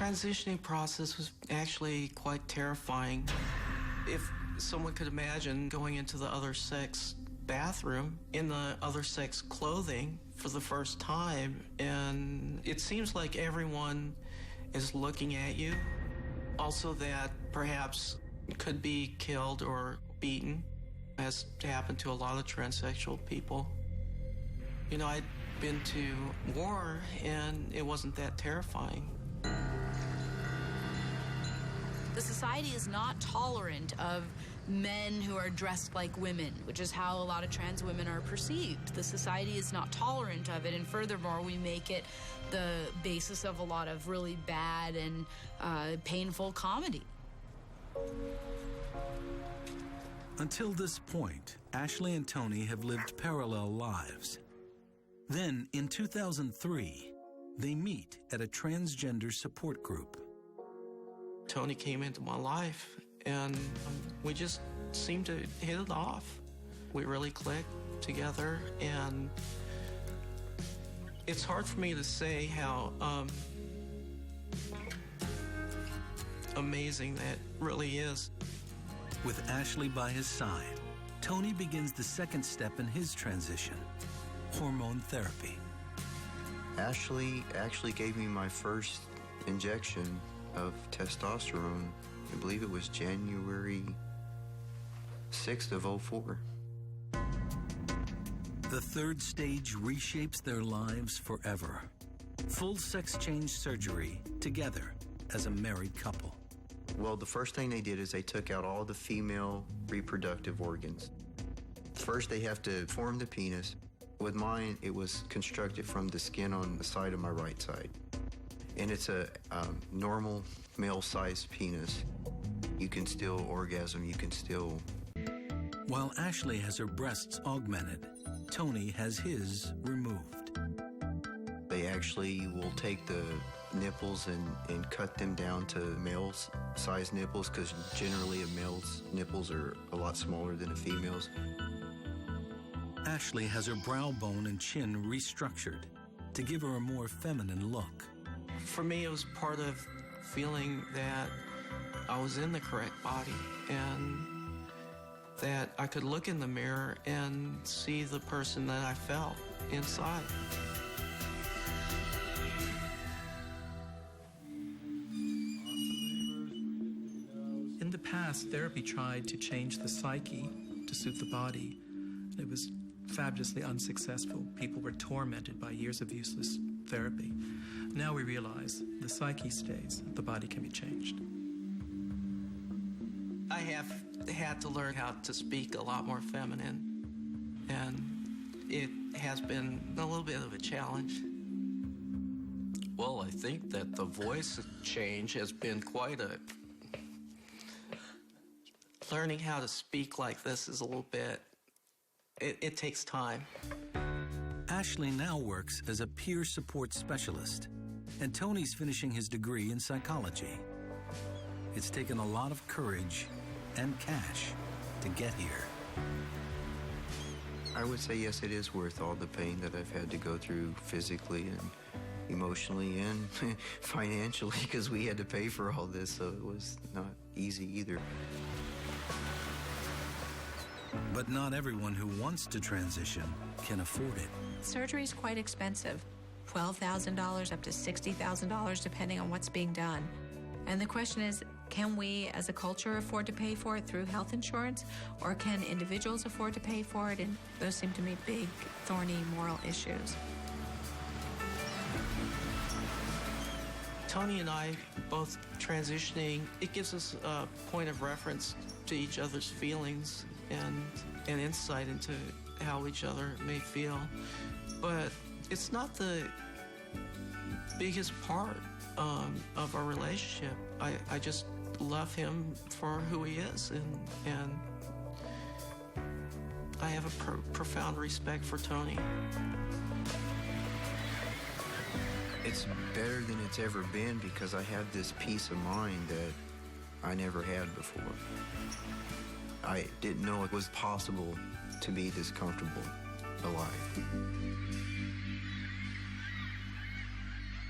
transitioning process was actually quite terrifying. If someone could imagine going into the other sex bathroom in the other sex clothing for the first time, and it seems like everyone is looking at you. Also that perhaps could be killed or beaten, as happened to a lot of transsexual people. You know, I'd been to war and it wasn't that terrifying. The society is not tolerant of men who are dressed like women, which is how a lot of trans women are perceived. The society is not tolerant of it, and furthermore, we make it the basis of a lot of really bad and painful comedy. Until this point, Ashley and Tony have lived parallel lives. Then, in 2003, they meet at a transgender support group. Tony came into my life, and we just seemed to hit it off. We really clicked together, and it's hard for me to say how amazing that really is. With Ashley by his side, Tony begins the second step in his transition, hormone therapy. Ashley actually gave me my first injection of testosterone. I believe it was January 6th of '04. The third stage reshapes their lives forever. Full sex change surgery together as a married couple. Well, the first thing they did is they took out all the female reproductive organs. First, they have to form the penis. With mine, it was constructed from the skin on the side of my right side. And it's a normal male-sized penis. You can still orgasm, you can still... While Ashley has her breasts augmented, Tony has his removed. They actually will take the nipples and cut them down to male-sized nipples, because generally a male's nipples are a lot smaller than a female's. Ashley has her brow bone and chin restructured to give her a more feminine look. For me, it was part of feeling that I was in the correct body and that I could look in the mirror and see the person that I felt inside. In the past, therapy tried to change the psyche to suit the body. It was fabulously unsuccessful. People were tormented by years of useless therapy. Now we realize the psyche stays, the body can be changed. I have had to learn how to speak a lot more feminine, and it has been a little bit of a challenge. Well, I think that the voice change has been quite a... Learning how to speak like this is a little bit... It takes time. Ashley now works as a peer support specialist, and Tony's finishing his degree in psychology. It's taken a lot of courage and cash to get here. I would say yes, it is worth all the pain that I've had to go through physically and emotionally and financially, because we had to pay for all this, so it was not easy either. But not everyone who wants to transition can afford it. Surgery is quite expensive, $12,000 up to $60,000 depending on what's being done. And the question is, can we as a culture afford to pay for it through health insurance, or can individuals afford to pay for it? And those seem to me big, thorny moral issues. Tony and I both transitioning, it gives us a point of reference to each other's feelings and an insight into how each other may feel. But it's not the biggest part of our relationship. I just love him for who he is, and I have a profound respect for Tony. It's better than it's ever been because I have this peace of mind that I never had before. I didn't know it was possible to be this comfortable alive.